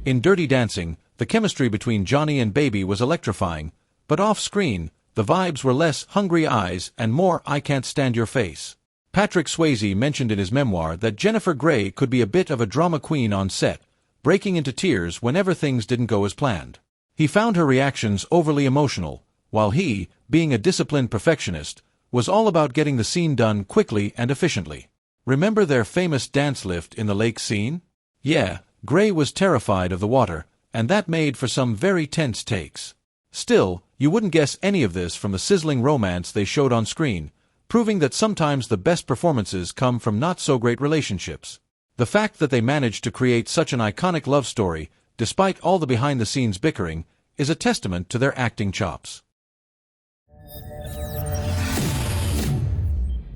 In Dirty Dancing, the chemistry between Johnny and Baby was electrifying, but off-screen, the vibes were less hungry eyes and more I can't stand your face. Patrick Swayze mentioned in his memoir that Jennifer Grey could be a bit of a drama queen on set, breaking into tears whenever things didn't go as planned. He found her reactions overly emotional, while he, being a disciplined perfectionist, was all about getting the scene done quickly and efficiently. Remember their famous dance lift in the lake scene? Yeah, Grey was terrified of the water, and that made for some very tense takes. Still, you wouldn't guess any of this from the sizzling romance they showed on screen, proving that sometimes the best performances come from not-so-great relationships. The fact that they managed to create such an iconic love story, despite all the behind-the-scenes bickering, is a testament to their acting chops.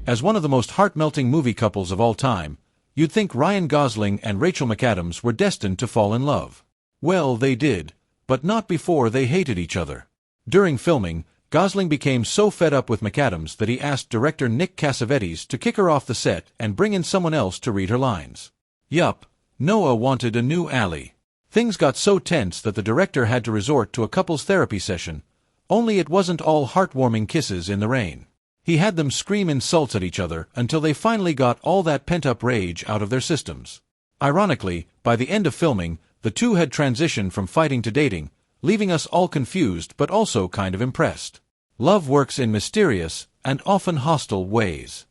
As one of the most heart-melting movie couples of all time, you'd think Ryan Gosling and Rachel McAdams were destined to fall in love. Well, they did, but not before they hated each other. During filming, Gosling became so fed up with McAdams that he asked director Nick Cassavetes to kick her off the set and bring in someone else to read her lines. Yup, Noah wanted a new Ally. Things got so tense that the director had to resort to a couples therapy session, only it wasn't all heartwarming kisses in the rain. He had them scream insults at each other until they finally got all that pent-up rage out of their systems. Ironically, by the end of filming, the two had transitioned from fighting to dating, leaving us all confused but also kind of impressed. Love works in mysterious and often hostile ways.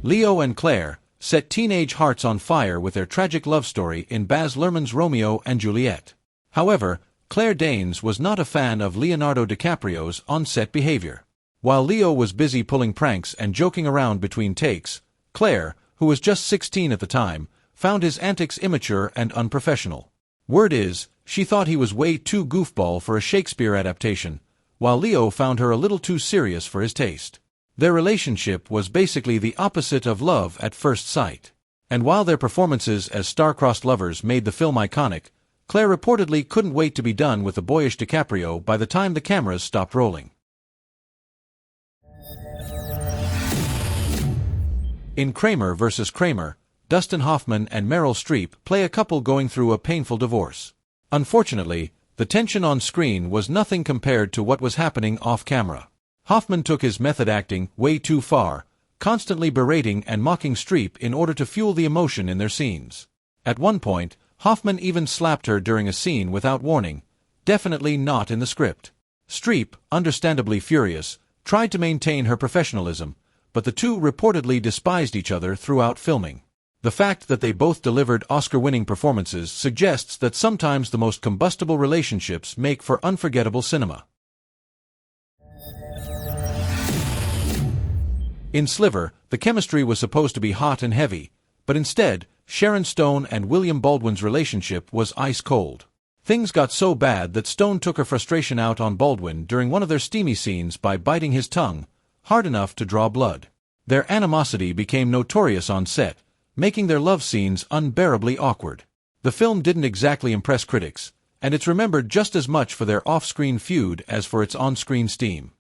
Leo and Claire set teenage hearts on fire with their tragic love story in Baz Luhrmann's Romeo and Juliet. However, Claire Danes was not a fan of Leonardo DiCaprio's on-set behavior. While Leo was busy pulling pranks and joking around between takes, Claire, who was just 16 at the time, found his antics immature and unprofessional. Word is, she thought he was way too goofball for a Shakespeare adaptation, while Leo found her a little too serious for his taste. Their relationship was basically the opposite of love at first sight. And while their performances as star-crossed lovers made the film iconic, Claire reportedly couldn't wait to be done with the boyish DiCaprio by the time the cameras stopped rolling. In Kramer vs. Kramer, Dustin Hoffman and Meryl Streep play a couple going through a painful divorce. Unfortunately, the tension on screen was nothing compared to what was happening off-camera. Hoffman took his method acting way too far, constantly berating and mocking Streep in order to fuel the emotion in their scenes. At one point, Hoffman even slapped her during a scene without warning, definitely not in the script. Streep, understandably furious, tried to maintain her professionalism, but the two reportedly despised each other throughout filming. The fact that they both delivered Oscar-winning performances suggests that sometimes the most combustible relationships make for unforgettable cinema. In Sliver, the chemistry was supposed to be hot and heavy, but instead, Sharon Stone and William Baldwin's relationship was ice-cold. Things got so bad that Stone took her frustration out on Baldwin during one of their steamy scenes by biting his tongue, hard enough to draw blood. Their animosity became notorious on set, making their love scenes unbearably awkward. The film didn't exactly impress critics, and it's remembered just as much for their off-screen feud as for its on-screen steam.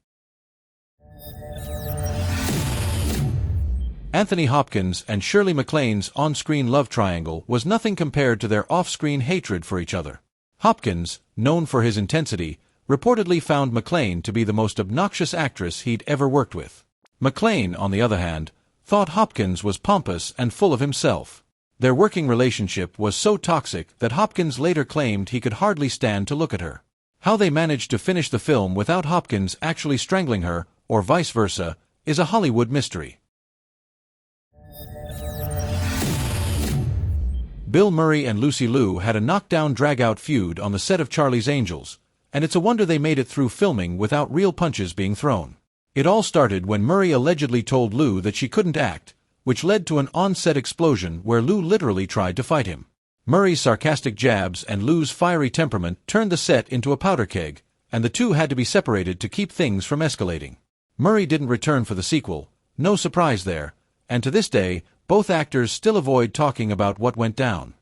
Anthony Hopkins and Shirley MacLaine's on-screen love triangle was nothing compared to their off-screen hatred for each other. Hopkins, known for his intensity, reportedly found MacLaine to be the most obnoxious actress he'd ever worked with. MacLaine, on the other hand, thought Hopkins was pompous and full of himself. Their working relationship was so toxic that Hopkins later claimed he could hardly stand to look at her. How they managed to finish the film without Hopkins actually strangling her, or vice versa, is a Hollywood mystery. Bill Murray and Lucy Liu had a knockdown drag-out feud on the set of Charlie's Angels, and it's a wonder they made it through filming without real punches being thrown. It all started when Murray allegedly told Liu that she couldn't act, which led to an on-set explosion where Liu literally tried to fight him. Murray's sarcastic jabs and Liu's fiery temperament turned the set into a powder keg, and the two had to be separated to keep things from escalating. Murray didn't return for the sequel, no surprise there, and to this day, both actors still avoid talking about what went down.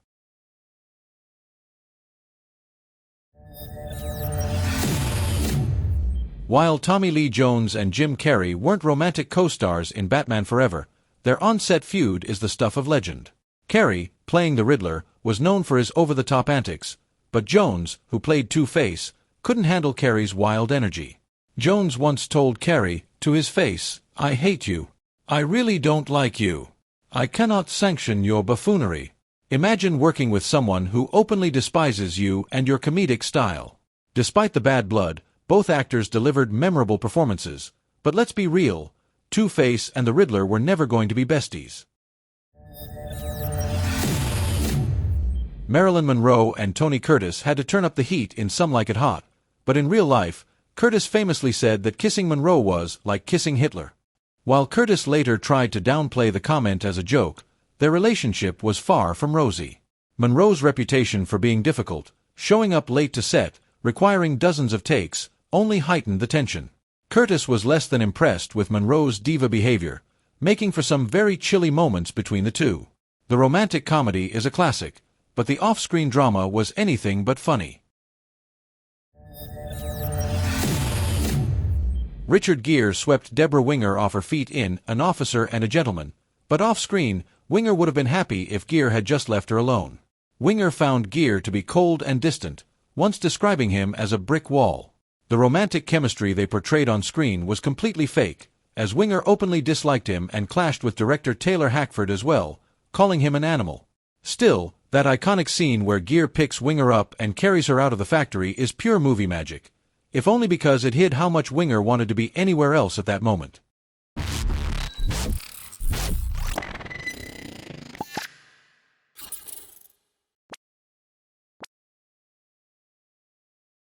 While Tommy Lee Jones and Jim Carrey weren't romantic co-stars in Batman Forever, Their on-set feud is the stuff of legend. Carrey, playing the Riddler, was known for his over-the-top antics, but Jones, who played Two-Face, couldn't handle Carrey's wild energy. Jones once told Carrey, to his face, "I hate you. I really don't like you. I cannot sanction your buffoonery." Imagine working with someone who openly despises you and your comedic style. Despite the bad blood, both actors delivered memorable performances, but let's be real, Two-Face and the Riddler were never going to be besties. Marilyn Monroe and Tony Curtis had to turn up the heat in Some Like It Hot, but in real life, Curtis famously said that kissing Monroe was like kissing Hitler. While Curtis later tried to downplay the comment as a joke, their relationship was far from rosy. Monroe's reputation for being difficult, showing up late to set, requiring dozens of takes, only heightened the tension. Curtis was less than impressed with Monroe's diva behavior, making for some very chilly moments between the two. The romantic comedy is a classic, but the off-screen drama was anything but funny. Richard Gere swept Debra Winger off her feet in An Officer and a Gentleman, but off-screen, Winger would have been happy if Gere had just left her alone. Winger found Gere to be cold and distant, once describing him as a brick wall. The romantic chemistry they portrayed on screen was completely fake, as Winger openly disliked him and clashed with director Taylor Hackford as well, calling him an animal. Still, that iconic scene where Gere picks Winger up and carries her out of the factory is pure movie magic, if only because it hid how much Winger wanted to be anywhere else at that moment.